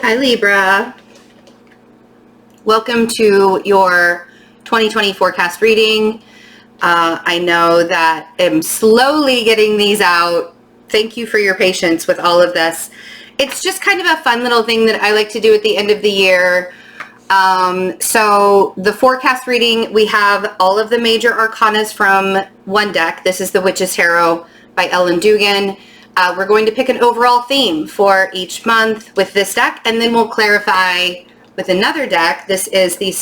Hi Libra. Welcome to your 2020 forecast reading. I know that I'm slowly getting these out. Thank you for your patience with all of this. It's just kind of a fun little thing that I like to do at the end of the year. So the forecast reading, we have all of the major arcanas from one deck. This is the Witch's Tarot by Ellen Dugan. We're going to pick an overall theme for each month with this deck, and then we'll clarify with another deck. This is the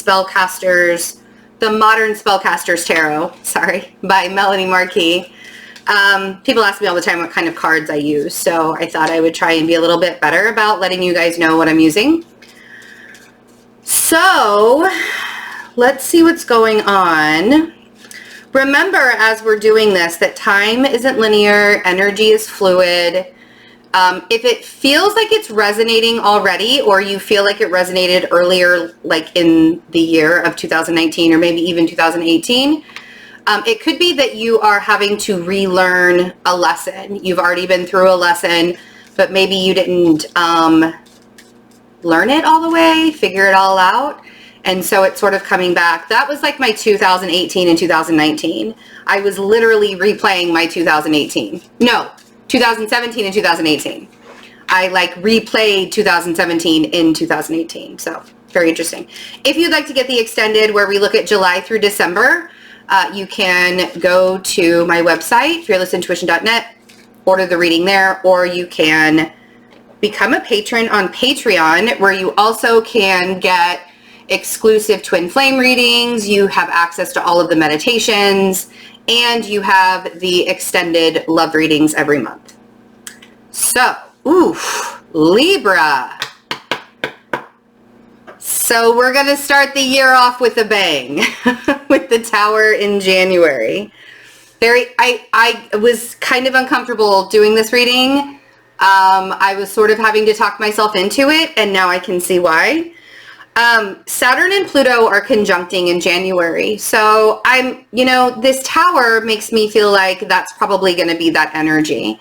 Modern Spellcasters Tarot, by Melanie Marquis. People ask me all the time what kind of cards I use, so I thought I would try and be a little bit better about letting you guys know what I'm using. So, let's see what's going on. Remember, as we're doing this, that time isn't linear, energy is fluid. If it feels like it's resonating already, or you feel like it resonated earlier, like in the year of 2019, or maybe even 2018, it could be that you are having to relearn a lesson. You've already been through a lesson, but maybe you didn't learn it all the way, figure it all out. And so it's sort of coming back. That was like my 2018 and 2019. I was literally replaying my 2017 and 2018. I like replayed 2017 in 2018. So very interesting. If you'd like to get the extended where we look at July through December, you can go to my website, fearlessintuition.net, order the reading there, or you can become a patron on Patreon, where you also can get exclusive twin flame readings. You have access to all of the meditations, and you have the extended love readings every month. So, Libra. So we're going to start the year off with a bang with the Tower in January. I was kind of uncomfortable doing this reading. I was sort of having to talk myself into it, and now I can see why. Saturn and Pluto are conjuncting in January. So this Tower makes me feel like that's probably going to be that energy.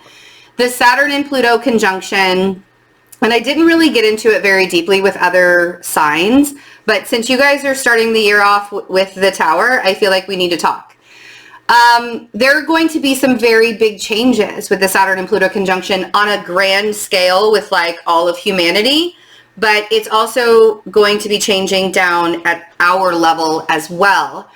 The Saturn and Pluto conjunction, and I didn't really get into it very deeply with other signs, but since you guys are starting the year off with the Tower, I feel like we need to talk. There are going to be some very big changes with the Saturn and Pluto conjunction on a grand scale with like all of humanity. But it's also going to be changing down at our level as well.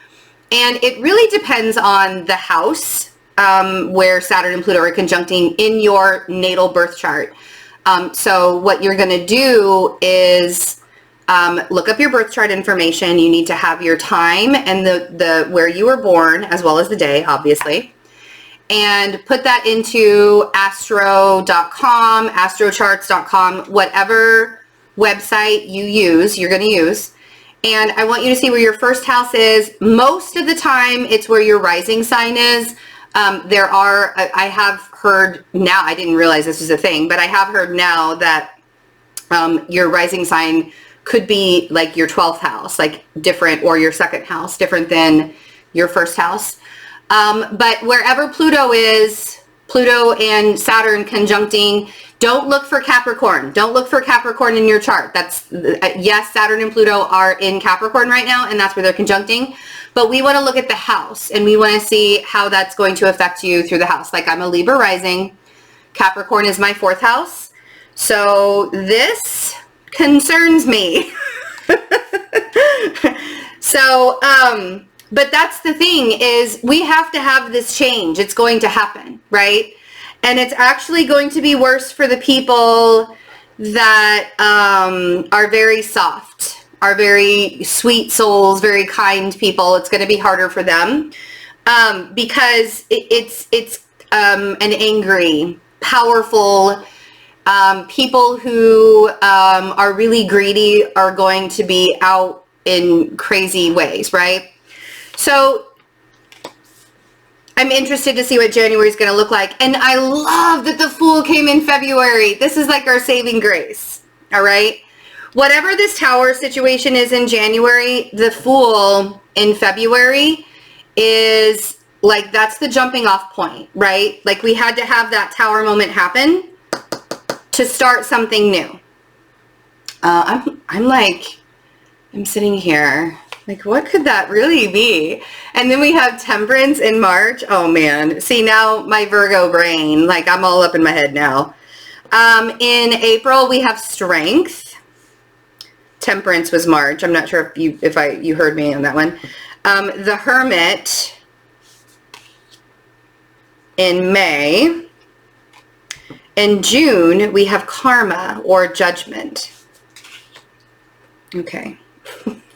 And it really depends on the house where Saturn and Pluto are conjuncting in your natal birth chart. So what you're going to do is look up your birth chart information. You need to have your time and the where you were born, as well as the day, obviously. And put that into astro.com, astrocharts.com, whatever website you're going to use. And I want you to see where your first house is. Most of the time, it's where your rising sign is. I have heard now, I didn't realize this was a thing, but I have heard now that your rising sign could be like your 12th house, like different, or your second house, different than your first house. But wherever Pluto is, Pluto and Saturn conjuncting, don't look for Capricorn. Don't look for Capricorn in your chart. Yes, Saturn and Pluto are in Capricorn right now, and that's where they're conjuncting. But we want to look at the house, and we want to see how that's going to affect you through the house. Like, I'm a Libra rising. Capricorn is my 4th house. So this concerns me. So, but that's the thing, is we have to have this change. It's going to happen, right? And it's actually going to be worse for the people that are very soft, are very sweet souls, very kind people. It's going to be harder for them because it's an angry, powerful people who are really greedy are going to be out in crazy ways, right? So I'm interested to see what January is going to look like. And I love that the Fool came in February. This is like our saving grace. All right. Whatever this Tower situation is in January, the Fool in February is like, that's the jumping off point, right? Like, we had to have that Tower moment happen to start something new. I'm sitting here like, what could that really be? And then we have Temperance in March. Oh man. See, now my Virgo brain, like I'm all up in my head now. In April, we have Strength. Temperance was March. I'm not sure if you heard me on that one. The Hermit in May. In June, we have Karma or Judgment. Okay.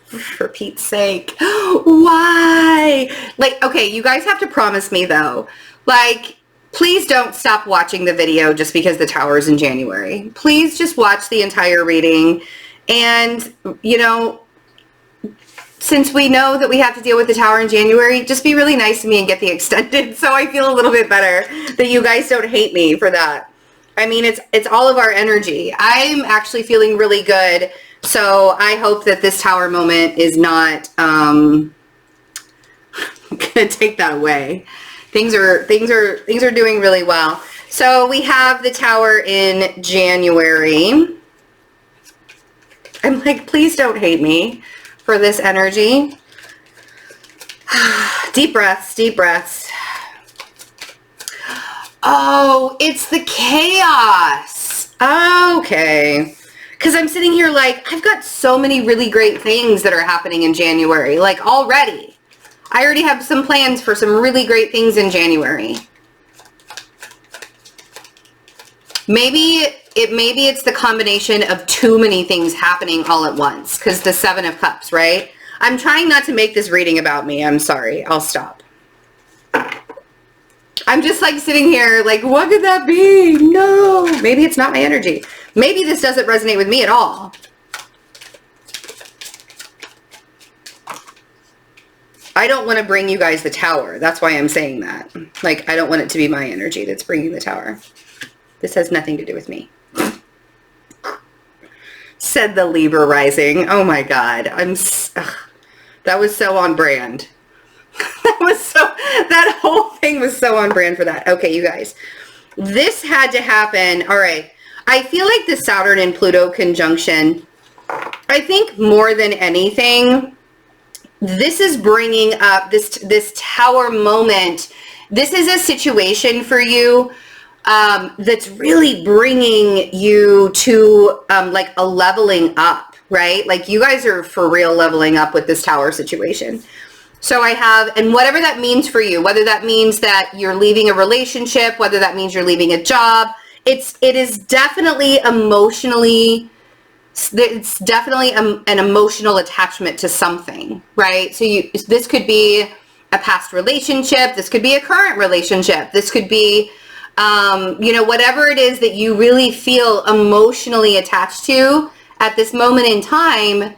For Pete's sake. Why? Like, okay, you guys have to promise me though. Like, please don't stop watching the video just because the tower is in January. Please just watch the entire reading. And, you know, since we know that we have to deal with the tower in January, just be really nice to me and get the extended so I feel a little bit better that you guys don't hate me for that. I mean, it's all of our energy. I'm actually feeling really good. So I hope that this tower moment is not gonna take that away. Things are doing really well. So we have the tower in January. I'm like, please don't hate me for this energy. Deep breaths, deep breaths. Oh, it's the chaos. Okay. Because I'm sitting here like, I've got so many really great things that are happening in January, like already. I already have some plans for some really great things in January. Maybe it's the combination of too many things happening all at once, because the Seven of Cups, right? I'm trying not to make this reading about me. I'm sorry. I'll stop. I'm just like sitting here like, what could that be? No, maybe it's not my energy. Maybe this doesn't resonate with me at all. I don't want to bring you guys the tower. That's why I'm saying that. Like, I don't want it to be my energy that's bringing the tower. This has nothing to do with me. Said the Libra rising. Oh my God. That was so on brand. That whole thing was so on brand for that. Okay, you guys, this had to happen. All right. I feel like the Saturn and Pluto conjunction, I think more than anything, this is bringing up this tower moment. This is a situation for you that's really bringing you to like a leveling up, right? Like you guys are for real leveling up with this tower situation. So I have, and whatever that means for you, whether that means that you're leaving a relationship, whether that means you're leaving a job, it is definitely emotionally, it's definitely an emotional attachment to something, right? So this could be a past relationship. This could be a current relationship. This could be, you know, whatever it is that you really feel emotionally attached to at this moment in time.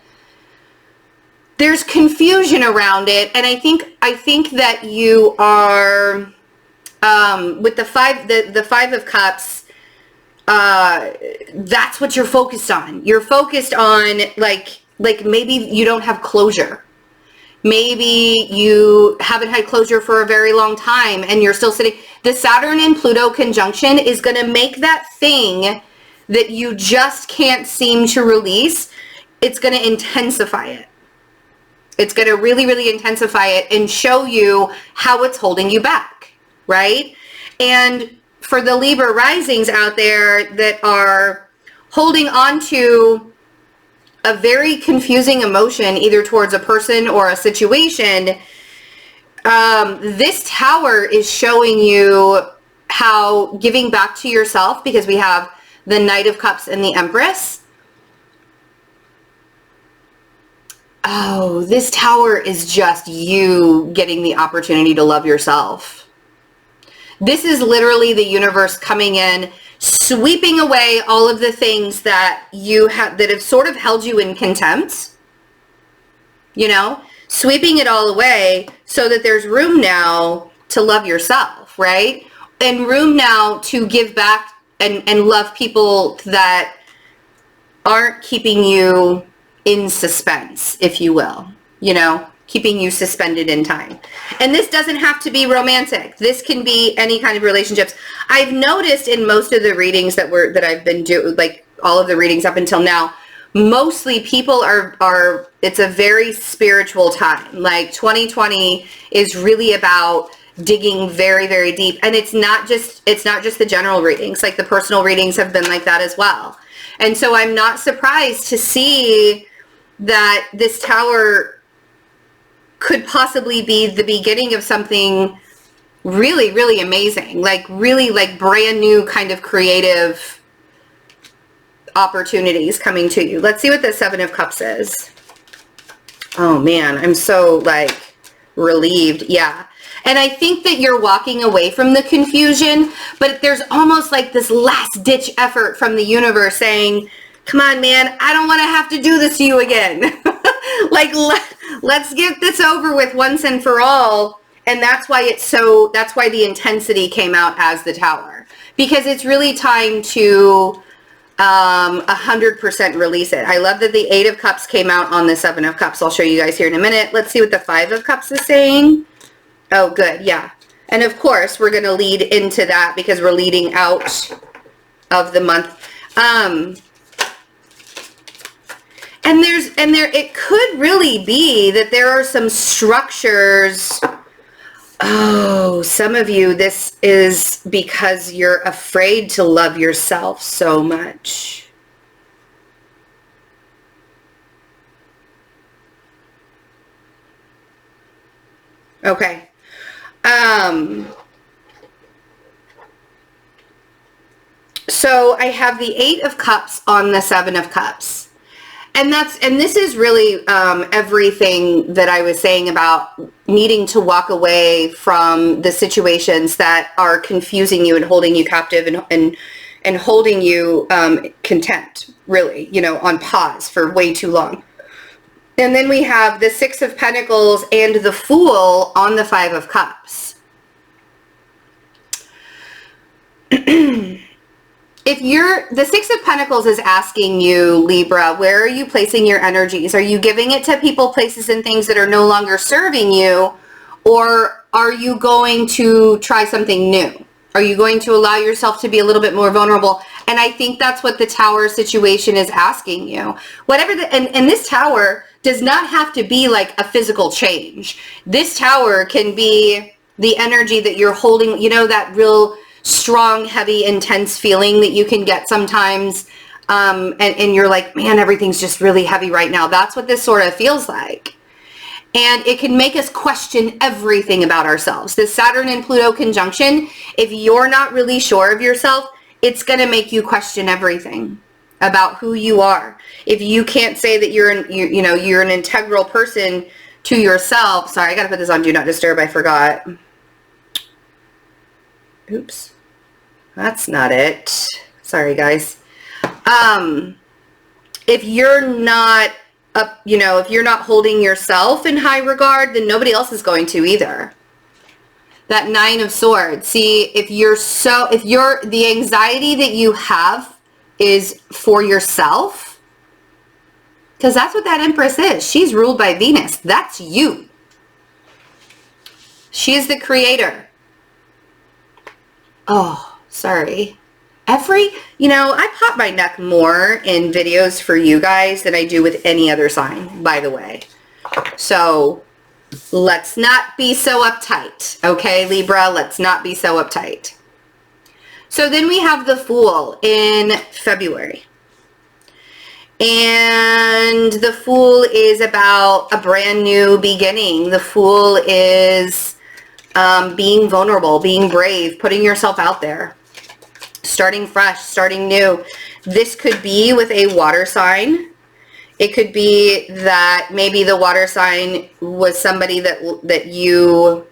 There's confusion around it, and I think that you are with the Five of Cups. That's what you're focused on. You're focused on like maybe you don't have closure. Maybe you haven't had closure for a very long time, and you're still sitting. The Saturn and Pluto conjunction is going to make that thing that you just can't seem to release. It's going to intensify it. It's going to really, really intensify it and show you how it's holding you back, right? And for the Libra risings out there that are holding on to a very confusing emotion, either towards a person or a situation, this tower is showing you how giving back to yourself, because we have the Knight of Cups and the Empress. Oh, this tower is just you getting the opportunity to love yourself. This is literally the universe coming in, sweeping away all of the things that you have that have sort of held you in contempt. You know, sweeping it all away so that there's room now to love yourself, right? And room now to give back and love people that aren't keeping you in suspense, if you will, you know, keeping you suspended in time. And this doesn't have to be romantic. This can be any kind of relationships. I've noticed in most of the readings that I've been doing, like all of the readings up until now, mostly people are, it's a very spiritual time. Like 2020 is really about digging very, very deep. And it's not just the general readings, like the personal readings have been like that as well. And so I'm not surprised to see that this tower could possibly be the beginning of something really, really amazing, like really like brand new kind of creative opportunities coming to you. Let's see what the Seven of Cups is. Oh man, I'm so like relieved. Yeah. And I think that you're walking away from the confusion, but there's almost like this last ditch effort from the universe saying, come on, man, I don't want to have to do this to you again. Like, let's get this over with once and for all. And that's why that's why the intensity came out as the Tower, because it's really time to 100% release it. I love that the Eight of Cups came out on the Seven of Cups. I'll show you guys here in a minute. Let's see what the Five of Cups is saying. Oh, good. Yeah. And of course, we're going to lead into that because we're leading out of the month. It could really be that there are some structures. Oh, some of you, this is because you're afraid to love yourself so much. Okay. So I have the Eight of Cups on the Seven of Cups. And this is really everything that I was saying about needing to walk away from the situations that are confusing you and holding you captive and holding you content, really, you know, on pause for way too long. And then we have the Six of Pentacles and the Fool on the Five of Cups. The Six of Pentacles is asking you, Libra, where are you placing your energies? Are you giving it to people, places, and things that are no longer serving you? Or are you going to try something new? Are you going to allow yourself to be a little bit more vulnerable? And I think that's what the Tower situation is asking you. And this Tower does not have to be like a physical change. This Tower can be the energy that you're holding, you know, that real strong, heavy, intense feeling that you can get sometimes. And you're like, man, everything's just really heavy right now. That's what this sort of feels like. And it can make us question everything about ourselves. This Saturn and Pluto conjunction, if you're not really sure of yourself, it's going to make you question everything about who you are. If you can't say that you're an integral person to yourself. Sorry, I got to put this on Do Not Disturb. I forgot. Oops. That's not it. Sorry, guys. If you're not if you're not holding yourself in high regard, then nobody else is going to either. That Nine of Swords. See, if the anxiety that you have is for yourself, because that's what that Empress is. She's ruled by Venus. That's you. She is the creator. Oh, sorry. I pop my neck more in videos for you guys than I do with any other sign, by the way. So let's not be so uptight. Okay, Libra, let's not be so uptight. So then we have the Fool in February. And the Fool is about a brand new beginning. The Fool is being vulnerable, being brave, putting yourself out there, starting fresh, starting new. This could be with a water sign. It could be that maybe the water sign was somebody that you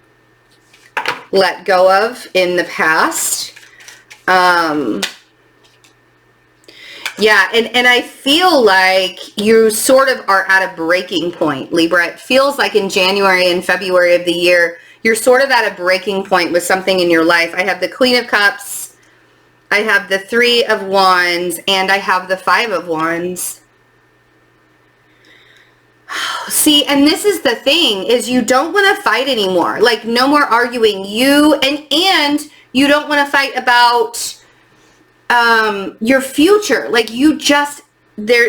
let go of in the past. Yeah, and I feel like you sort of are at a breaking point, Libra. It feels like in January and February of the year, you're sort of at a breaking point with something in your life. I have the Queen of Cups, I have the Three of Wands, and I have the Five of Wands. See, and this is the thing, is you don't want to fight anymore. Like, no more arguing. And you don't want to fight about your future. Like,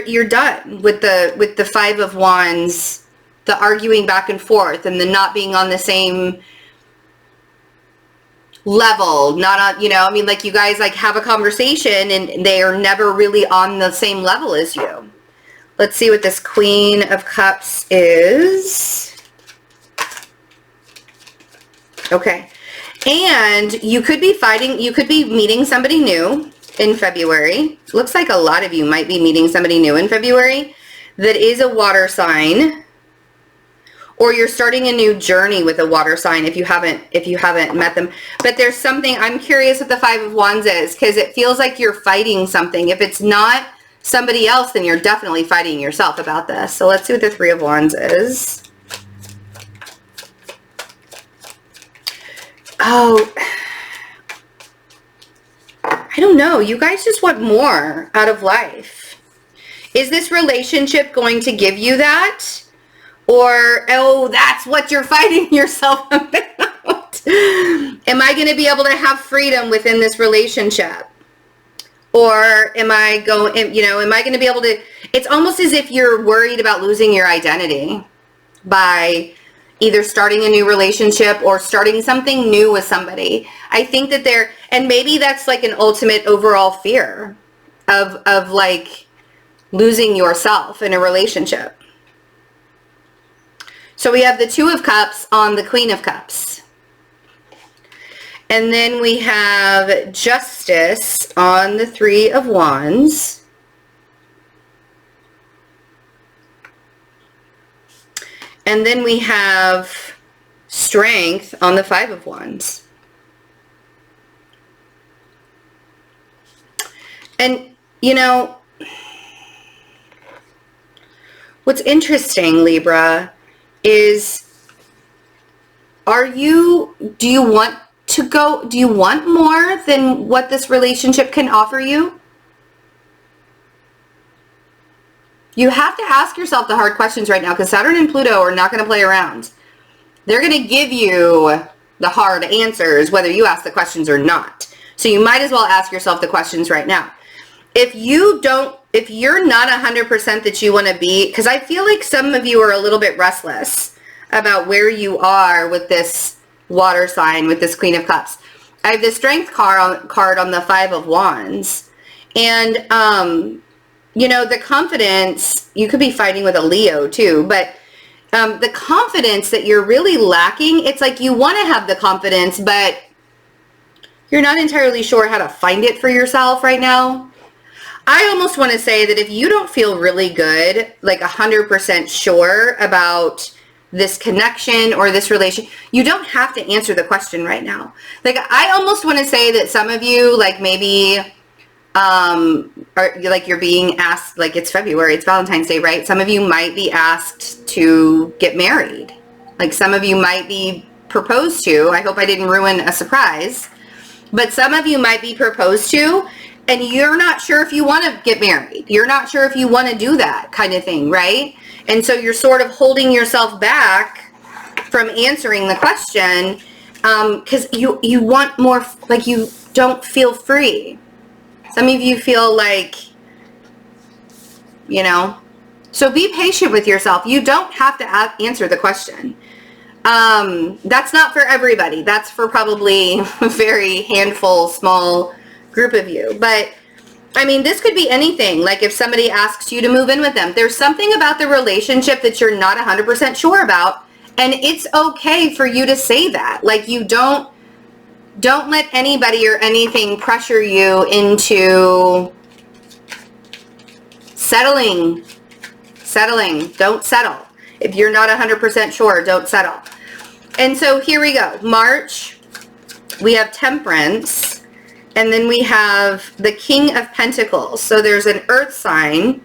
you're done with the Five of Wands, the arguing back and forth and the not being on the same level, not on, you know, I mean, like you guys like have a conversation and they are never really on the same level as you. Let's see what this Queen of Cups is. Okay. And you could be meeting somebody new in February. Looks like a lot of you might be meeting somebody new in February that is a water sign. Or you're starting a new journey with a water sign if you haven't met them. But there's something, I'm curious what the Five of Wands is, because it feels like you're fighting something. If it's not somebody else, then you're definitely fighting yourself about this. So let's see what the Three of Wands is. Oh, I don't know. You guys just want more out of life. Is this relationship going to give you that? Or, oh, that's what you're fighting yourself about. Am I going to be able to have freedom within this relationship? Or am I going to be able to, it's almost as if you're worried about losing your identity by either starting a new relationship or starting something new with somebody. I think that and maybe that's like an ultimate overall fear of like losing yourself in a relationship. So we have the Two of Cups on the Queen of Cups. And then we have Justice on the Three of Wands. And then we have Strength on the Five of Wands. And, you know, what's interesting, Libra, is do you want more than what this relationship can offer you? You have to ask yourself the hard questions right now, because Saturn and Pluto are not going to play around. They're going to give you the hard answers whether you ask the questions or not. So you might as well ask yourself the questions right now. If you're not 100% that you want to be, because I feel like some of you are a little bit restless about where you are with this water sign, with this Queen of Cups. I have the Strength card on the Five of Wands. And, you know, the confidence, you could be fighting with a Leo too, but the confidence that you're really lacking, it's like you want to have the confidence, but you're not entirely sure how to find it for yourself right now. I almost want to say that if you don't feel really good, like 100% sure about this connection or this relation, you don't have to answer the question right now. Like, I almost want to say that some of you, like maybe, you're being asked, like it's February, it's Valentine's Day, right? Some of you might be asked to get married. Like some of you might be proposed to. I hope I didn't ruin a surprise. But some of you might be proposed to, and you're not sure if you want to get married. You're not sure if you want to do that kind of thing, right? And so you're sort of holding yourself back from answering the question because you want more, like you don't feel free. Some of you feel like, you know, so be patient with yourself. You don't have to answer the question. That's not for everybody. That's for probably a very handful, small group of you. But I mean, this could be anything. Like if somebody asks you to move in with them, there's something about the relationship that you're not 100% sure about. And it's okay for you to say that. Like you don't let anybody or anything pressure you into settling. Don't settle. If you're not 100% sure, don't settle. And so here we go. March, we have Temperance. And then we have the King of Pentacles. So there's an earth sign.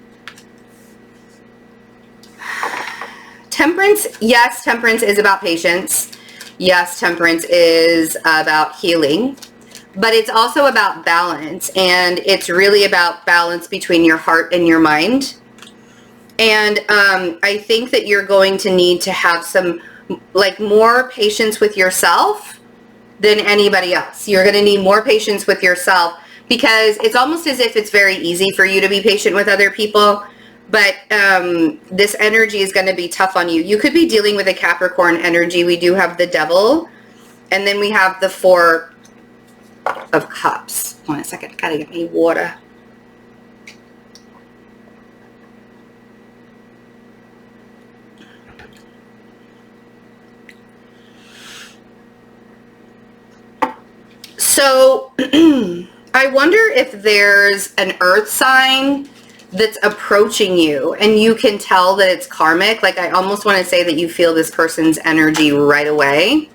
Temperance, yes, Temperance is about patience. Yes, Temperance is about healing. But it's also about balance. And it's really about balance between your heart and your mind. And I think that you're going to need to have some, like, more patience with yourself than anybody else. You're going to need more patience with yourself because it's almost as if it's very easy for you to be patient with other people, but this energy is going to be tough on you. You could be dealing with a Capricorn energy. We do have the Devil, and then we have the Four of Cups. Hold on a second. Gotta get me water. So I wonder if there's an earth sign that's approaching you and you can tell that it's karmic. Like, I almost want to say that you feel this person's energy right away.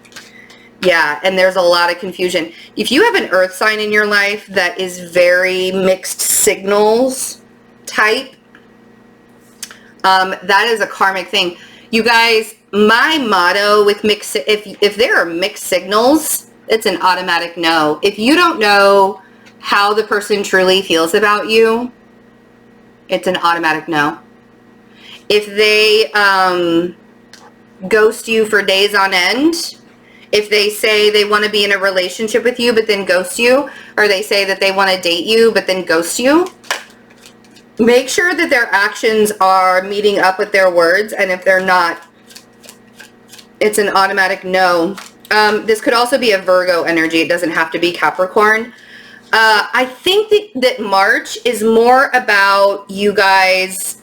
Yeah, and there's a lot of confusion. If you have an earth sign in your life that is very mixed signals type, that is a karmic thing. You guys, my motto with mixed, if there are mixed signals, it's an automatic no. If you don't know how the person truly feels about you, it's an automatic no. If they ghost you for days on end, if they say they want to be in a relationship with you but then ghost you, or they say that they want to date you but then ghost you, make sure that their actions are meeting up with their words, and if they're not, it's an automatic no. This could also be a Virgo energy. It doesn't have to be Capricorn. I think that March is more about you guys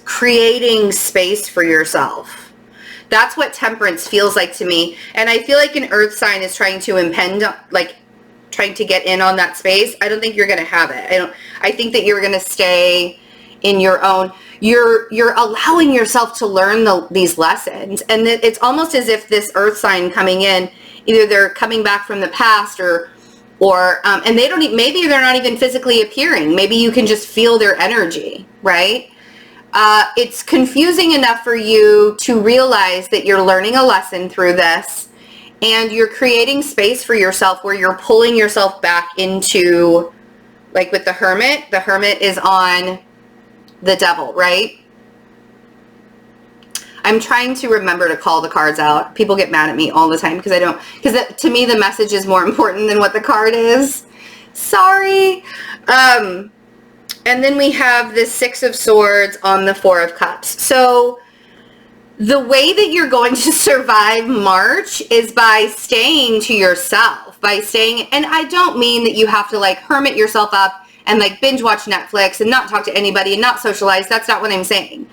creating space for yourself. That's what Temperance feels like to me. And I feel like an earth sign is trying to impend, like trying to get in on that space. I don't think you're going to have it. I think that you're going to stay in your own. You're allowing yourself to learn these lessons. And it's almost as if this earth sign coming in, either they're coming back from the past or and they don't, maybe they're not even physically appearing. Maybe you can just feel their energy, right? It's confusing enough for you to realize that you're learning a lesson through this, and you're creating space for yourself where you're pulling yourself back into, like with the Hermit is on the Devil, right? I'm trying to remember to call the cards out. People get mad at me all the time because to me the message is more important than what the card is. Sorry. And then we have the Six of Swords on the Four of Cups. So the way that you're going to survive March is by staying to yourself, and I don't mean that you have to like hermit yourself up and like binge watch Netflix and not talk to anybody and not socialize. That's not what I'm saying.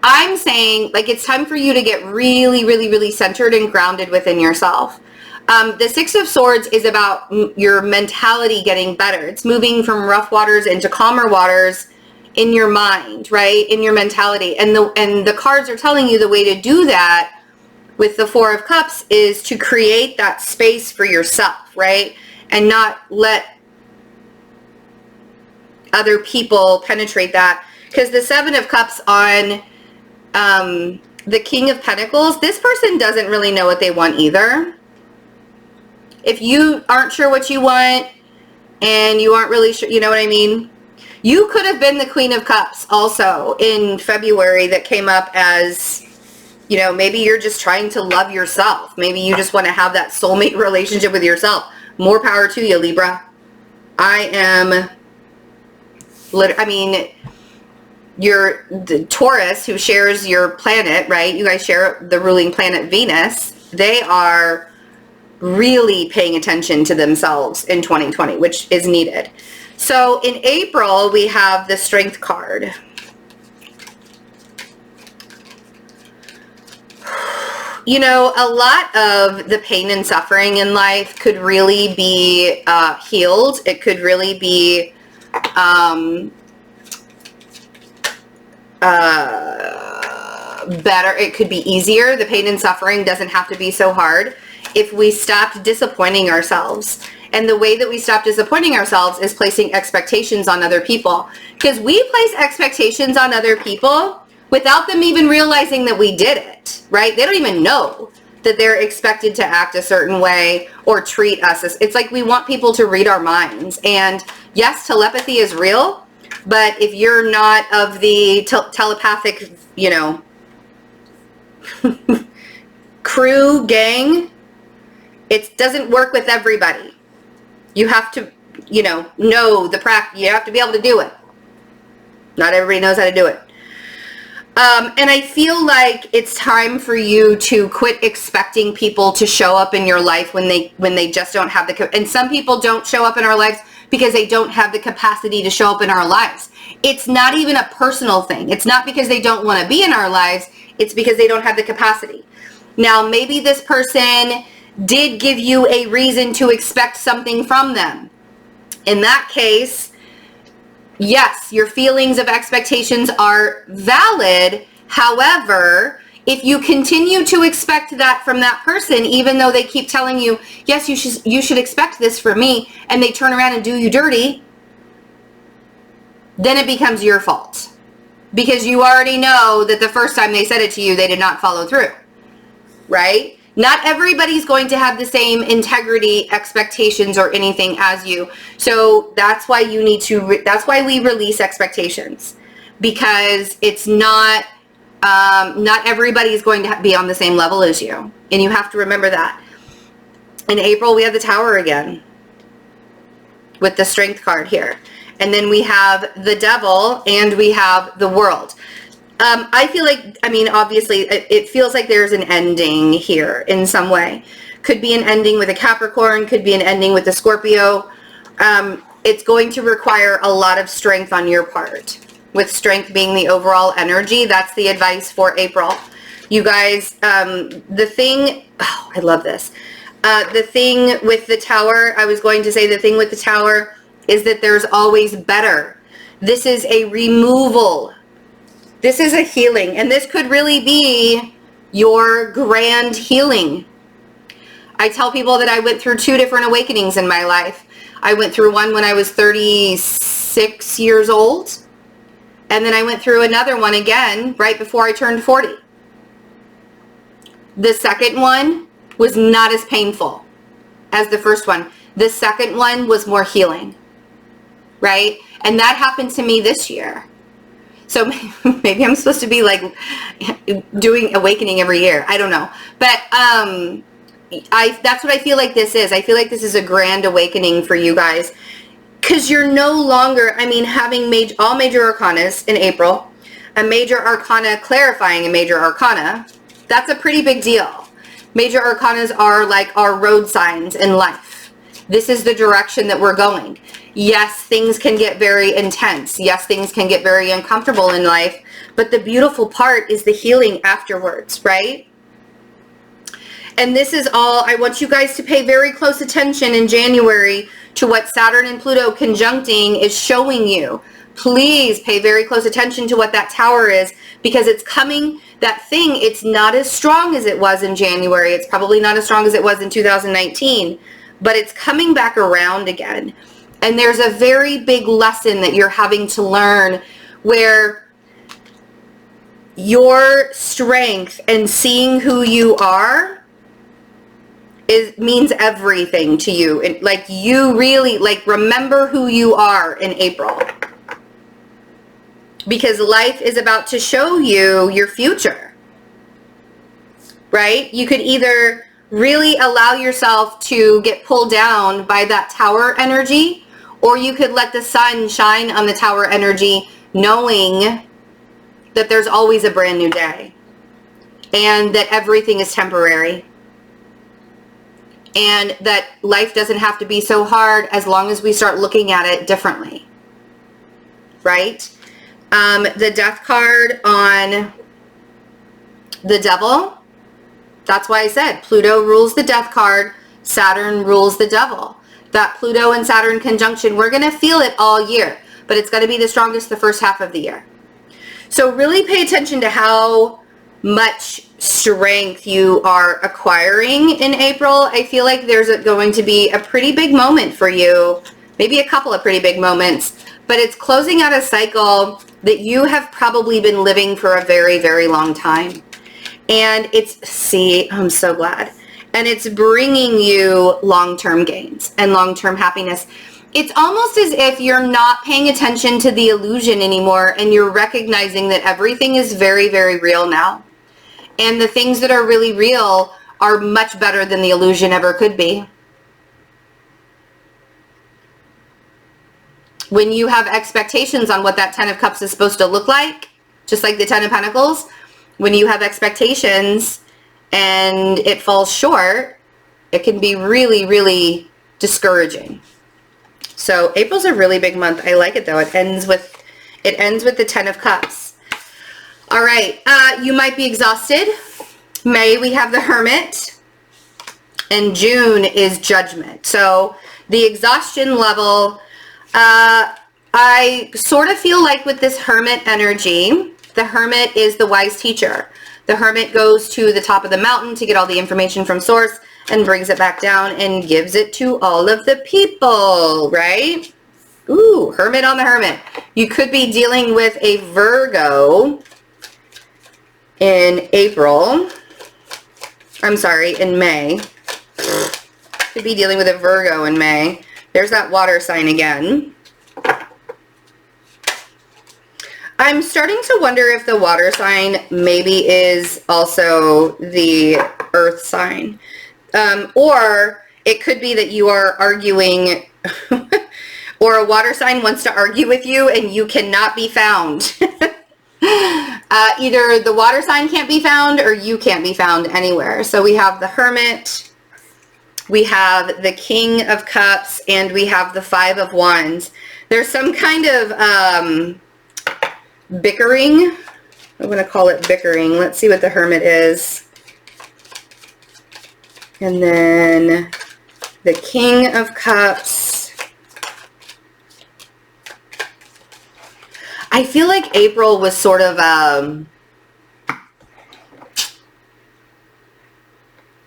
I'm saying like it's time for you to get really, really, really centered and grounded within yourself. The Six of Swords is about your mentality getting better. It's moving from rough waters into calmer waters in your mind, right? In your mentality. And the cards are telling you the way to do that with the Four of Cups is to create that space for yourself, right? And not let other people penetrate that. Because the Seven of Cups on the King of Pentacles, this person doesn't really know what they want either. If you aren't sure what you want and you aren't really sure, you know what I mean? You could have been the Queen of Cups also in February that came up as, you know, maybe you're just trying to love yourself. Maybe you just want to have that soulmate relationship with yourself. More power to you, Libra. You're the Taurus who shares your planet, right? You guys share the ruling planet Venus. They are really paying attention to themselves in 2020, which is needed. So in April, we have the Strength card. You know, a lot of the pain and suffering in life could really be healed. It could really be better. It could be easier. The pain and suffering doesn't have to be so hard if we stopped disappointing ourselves. And the way that we stop disappointing ourselves is placing expectations on other people. Because we place expectations on other people without them even realizing that we did it, right? They don't even know that they're expected to act a certain way or treat us. It's like we want people to read our minds. And yes, telepathy is real, but if you're not of the telepathic, you know, crew, gang, it doesn't work with everybody. You have to you know the practice. You have to be able to do it. Not everybody knows how to do it. And I feel like it's time for you to quit expecting people to show up in your life when they just don't have and some people don't show up in our lives because they don't have the capacity to show up in our lives. It's not even a personal thing. It's not because they don't want to be in our lives. It's because they don't have the capacity. Now, maybe this person did give you a reason to expect something from them. In that case, yes, your feelings of expectations are valid. However, if you continue to expect that from that person, even though they keep telling you, yes, you should expect this from me, and they turn around and do you dirty, then it becomes your fault. Because you already know that the first time they said it to you, they did not follow through, right? Not everybody's going to have the same integrity, expectations, or anything as you. So that's why you need to, that's why we release expectations. Because it's not everybody's going to be on the same level as you. And you have to remember that. In April, we have the Tower again. With the Strength card here. And then we have the Devil and we have the World. I feel like, I mean, obviously, it feels like there's an ending here in some way. Could be an ending with a Capricorn, could be an ending with a Scorpio. It's going to require a lot of strength on your part. With strength being the overall energy, that's the advice for April. You guys, the thing, oh, I love this. The thing with the Tower, I was going to say the thing with the Tower is that there's always better. This is a removal. This is a healing, and this could really be your grand healing. I tell people that I went through 2 different awakenings in my life. I went through one when I was 36 years old, and then I went through another one again right before I turned 40. The second one was not as painful as the first one. The second one was more healing, right? And that happened to me this year. So maybe I'm supposed to be like doing awakening every year. I don't know. But that's what I feel like this is. I feel like this is a grand awakening for you guys. Because you're no longer, I mean, having all major arcanas in April, a major arcana clarifying a major arcana, that's a pretty big deal. Major arcanas are like our road signs in life. This is the direction that we're going. Yes, things can get very intense. Yes, things can get very uncomfortable in life. But the beautiful part is the healing afterwards, right? And this is all, I want you guys to pay very close attention in January to what Saturn and Pluto conjuncting is showing you. Please pay very close attention to what that Tower is, because it's coming, that thing, it's not as strong as it was in January. It's probably not as strong as it was in 2019, but it's coming back around again. And there's a very big lesson that you're having to learn where your strength and seeing who you are means everything to you. And like, you really, like, remember who you are in April. Because life is about to show you your future. Right? You could either really allow yourself to get pulled down by that Tower energy, or you could let the sun shine on the Tower energy, knowing that there's always a brand new day and that everything is temporary and that life doesn't have to be so hard as long as we start looking at it differently, right? The Death card on the Devil, that's why I said Pluto rules the Death card, Saturn rules the Devil. That Pluto and Saturn conjunction, we're going to feel it all year, but it's going to be the strongest the first half of the year. So really pay attention to how much strength you are acquiring in April. I feel like there's going to be a pretty big moment for you, maybe a couple of pretty big moments, but it's closing out a cycle that you have probably been living for a very, very long time. And I'm so glad. And it's bringing you long-term gains and long-term happiness. It's almost as if you're not paying attention to the illusion anymore, and you're recognizing that everything is very, very real now. And the things that are really real are much better than the illusion ever could be. When you have expectations on what that 10 of Cups is supposed to look like, just like the 10 of Pentacles, when you have expectations and it falls short, it can be really, really discouraging. So April's a really big month. I like it though. It ends with the 10 of Cups. All right, you might be exhausted. May, we have the Hermit, and June is Judgment. So the exhaustion level, I sort of feel like with this Hermit energy, the Hermit is the wise teacher. The Hermit goes to the top of the mountain to get all the information from source and brings it back down and gives it to all of the people, right? Ooh, Hermit on the Hermit. You could be dealing with a Virgo in April. I'm sorry, in May. Could be dealing with a Virgo in May. There's that water sign again. I'm starting to wonder if the water sign maybe is also the earth sign. Or it could be that you are arguing or a water sign wants to argue with you and you cannot be found. Either the water sign can't be found or you can't be found anywhere. So we have the Hermit, we have the King of Cups, and we have the Five of Wands. There's some kind of bickering. I'm going to call it bickering. Let's see what the Hermit is. And then the King of Cups. I feel like April was sort of,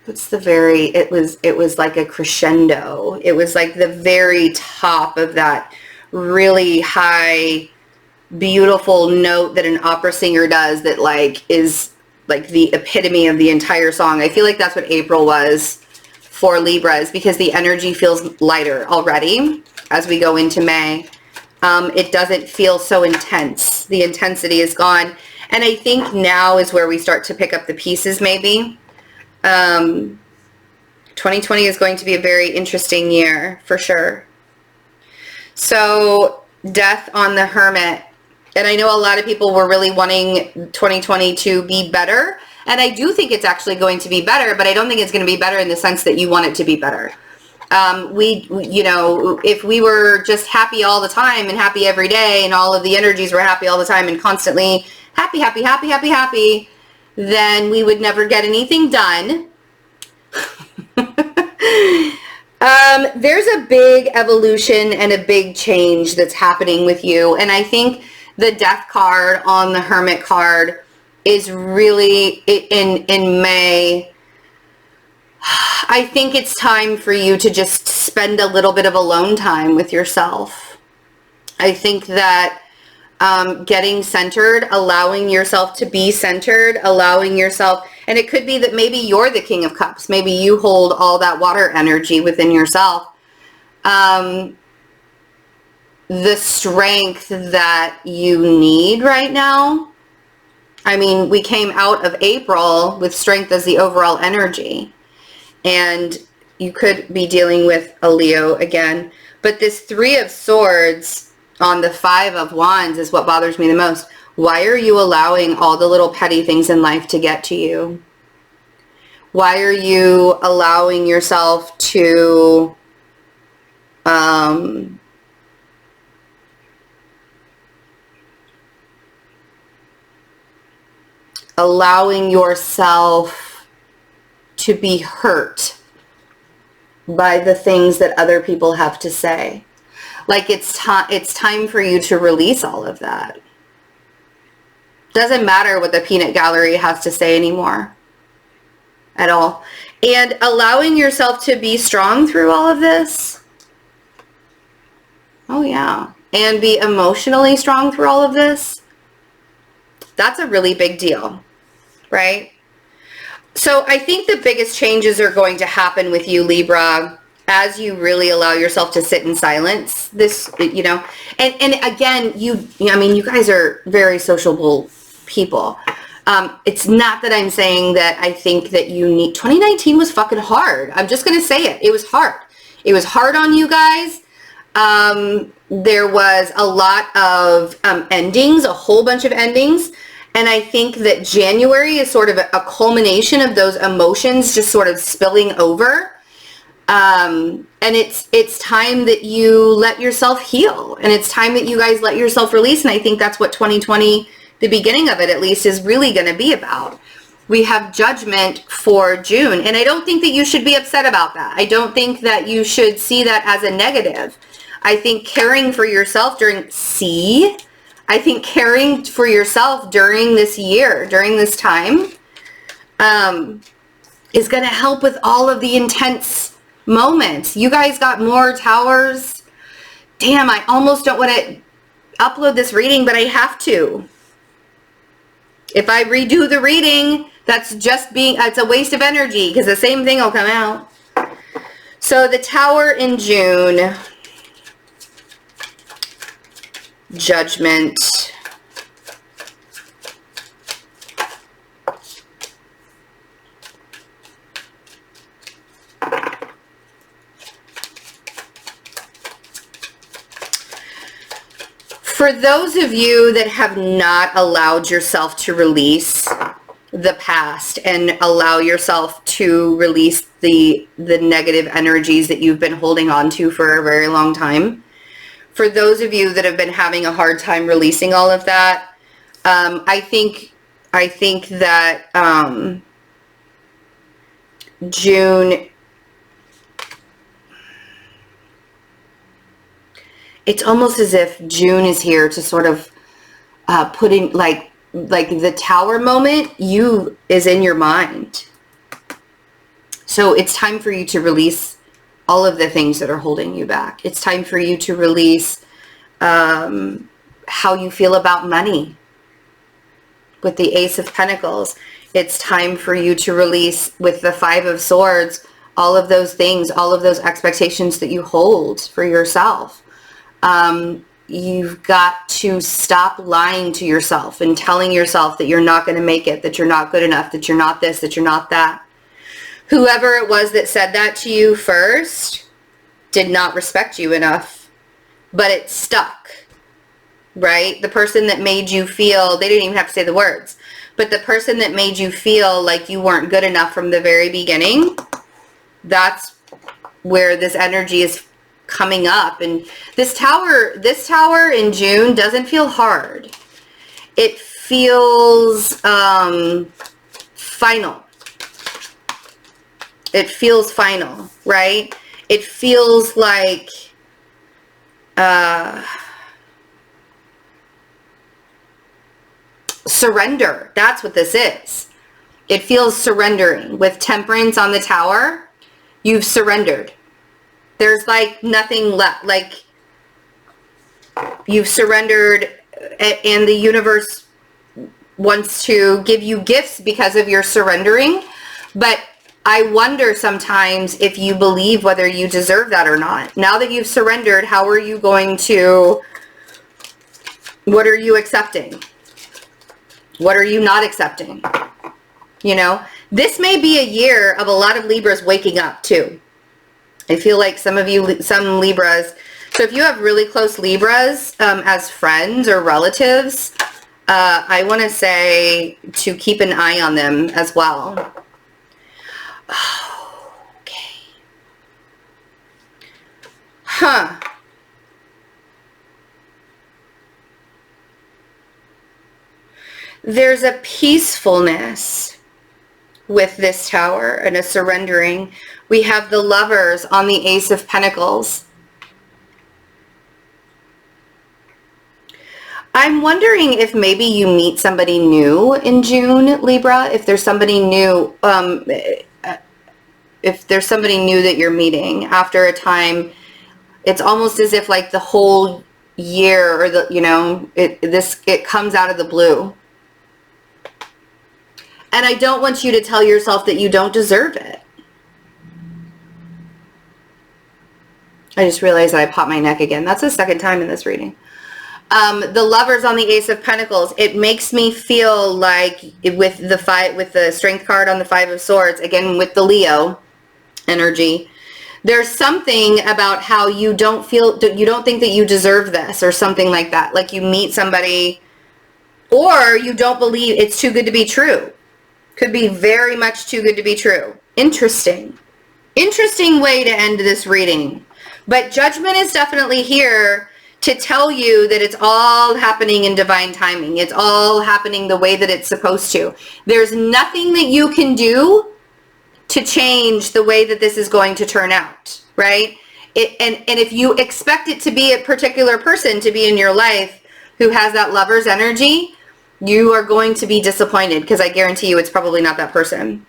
it was like a crescendo. It was like the very top of that really high, beautiful note that an opera singer does that like is like the epitome of the entire song. I feel like that's what April was for Libras, because the energy feels lighter already as we go into May. It doesn't feel so intense. The intensity is gone. And I think now is where we start to pick up the pieces maybe. 2020 is going to be a very interesting year for sure. So Death on the Hermit. And I know a lot of people were really wanting 2020 to be better. And I do think it's actually going to be better, but I don't think it's going to be better in the sense that you want it to be better. You know, if we were just happy all the time and happy every day and all of the energies were happy all the time and constantly happy, happy, happy, happy, happy, then we would never get anything done. There's a big evolution and a big change that's happening with you. And I think the Death card on the Hermit card is really in May. I think it's time for you to just spend a little bit of alone time with yourself. I think that getting centered, allowing yourself to be centered, allowing yourself, and it could be that maybe you're the King of Cups. Maybe you hold all that water energy within yourself. The strength that you need right now. I mean, we came out of April with strength as the overall energy. And you could be dealing with a Leo again. But this Three of Swords on the Five of Wands is what bothers me the most. Why are you allowing all the little petty things in life to get to you? Why are you allowing yourself to allowing yourself to be hurt by the things that other people have to say? Like it's time for you to release all of that. Doesn't matter what the peanut gallery has to say anymore at all. And allowing yourself to be strong through all of this. Oh yeah. And be emotionally strong through all of this. That's a really big deal, right? So I think the biggest changes are going to happen with you, Libra, as you really allow yourself to sit in silence. This, you know, and again, I mean, you guys are very sociable people. It's not that I'm saying that I think that 2019 was fucking hard. I'm just going to say it. It was hard. It was hard on you guys. There was a lot of endings, a whole bunch of endings. And I think that January is sort of a culmination of those emotions just sort of spilling over. And it's time that you let yourself heal, and it's time that you guys let yourself release. And I think that's what 2020, the beginning of it at least, is really going to be about. We have Judgment for June, and I don't think that you should be upset about that. I don't think that you should see that as a negative. I think caring for yourself during this year, during this time, is going to help with all of the intense moments. You guys got more towers. Damn, I almost don't want to upload this reading, but I have to. If I redo the reading, it's a waste of energy, because the same thing will come out. So the Tower in June, Judgment, for those of you that have not allowed yourself to release the past and allow yourself to release the negative energies that you've been holding on to for a very long time, for those of you that have been having a hard time releasing all of that, I think that June, it's almost as if June is here to sort of put in, like the Tower moment, is in your mind. So it's time for you to release all of the things that are holding you back. It's time for you to release how you feel about money with the Ace of Pentacles. It's time for you to release, with the Five of Swords, all of those things, all of those expectations that you hold for yourself. You've got to stop lying to yourself and telling yourself that you're not going to make it, that you're not good enough, that you're not this, that you're not that. Whoever it was that said that to you first did not respect you enough, but it stuck, right? The person that made you feel, they didn't even have to say the words, but the person that made you feel like you weren't good enough from the very beginning, that's where this energy is coming up. And this tower in June doesn't feel hard. It feels final. It feels final, right? It feels like surrender. That's what this is. It feels surrendering. With Temperance on the Tower, you've surrendered. There's like nothing left. Like, you've surrendered, and the universe wants to give you gifts because of your surrendering. But I wonder sometimes if you believe whether you deserve that or not. Now that you've surrendered, how are you going to, what are you accepting? What are you not accepting? You know, this may be a year of a lot of Libras waking up too. I feel like some Libras, so if you have really close Libras as friends or relatives, I want to say to keep an eye on them as well. Oh, okay. Huh. There's a peacefulness with this Tower and a surrendering. We have the Lovers on the Ace of Pentacles. I'm wondering if maybe you meet somebody new in June, Libra. If there's somebody new, if there's somebody new that you're meeting after a time, it's almost as if like the whole year, or it comes out of the blue. And I don't want you to tell yourself that you don't deserve it. I just realized that I popped my neck again. That's the second time in this reading. The Lovers on the Ace of Pentacles. It makes me feel like with the Strength card on the Five of Swords, again with the Leo energy, there's something about how you don't think that you deserve this or something like that. Like you meet somebody or you don't believe it's too good to be true. Could be very much too good to be true. Interesting. Interesting way to end this reading. But judgment is definitely here to tell you that it's all happening in divine timing. It's all happening the way that it's supposed to. There's nothing that you can do to change the way that this is going to turn out, right? And if you expect it to be a particular person to be in your life who has that lover's energy, you are going to be disappointed because I guarantee you it's probably not that person.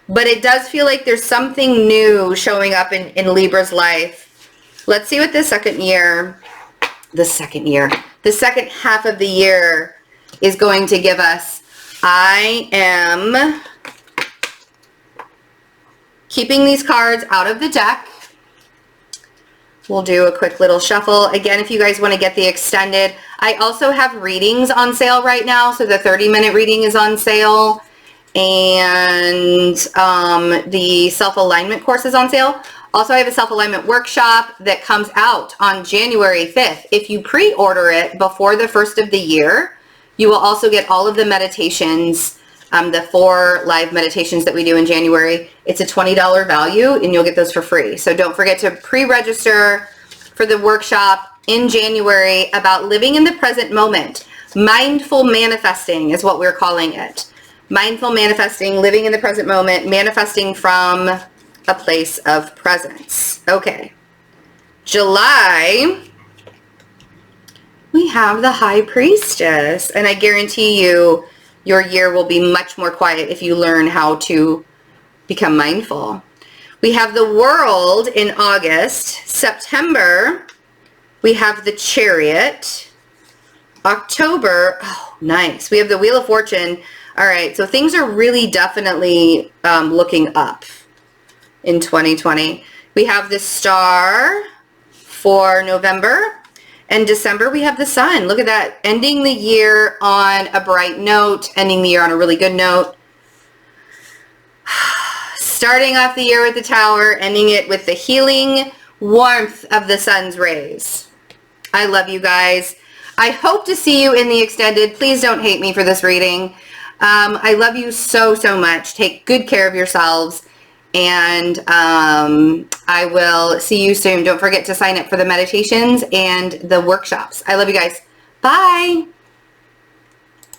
But it does feel like there's something new showing up in Libra's life. Let's see what the second half of the year is going to give us. I am keeping these cards out of the deck. We'll do a quick little shuffle. Again, if you guys want to get the extended, I also have readings on sale right now. So the 30-minute reading is on sale. And the self-alignment course is on sale. Also, I have a self-alignment workshop that comes out on January 5th. If you pre-order it before the 1st of the year, you will also get all of the meditations, the 4 live meditations that we do in January. It's a $20 value and you'll get those for free. So don't forget to pre-register for the workshop in January about living in the present moment. Mindful manifesting is what we're calling it. Mindful manifesting, living in the present moment, manifesting from a place of presence. Okay. July, we have the High Priestess. And I guarantee you, your year will be much more quiet if you learn how to become mindful. We have the World in August. September, we have the Chariot. October, oh, nice. We have the Wheel of Fortune. All right, so things are really definitely looking up in 2020. We have the Star for November. And December, we have the Sun. Look at that. Ending the year on a bright note. Ending the year on a really good note. Starting off the year with the Tower. Ending it with the healing warmth of the sun's rays. I love you guys. I hope to see you in the extended. Please don't hate me for this reading. I love you so, so much. Take good care of yourselves. And I will see you soon. Don't forget to sign up for the meditations and the workshops. I love you guys. Bye.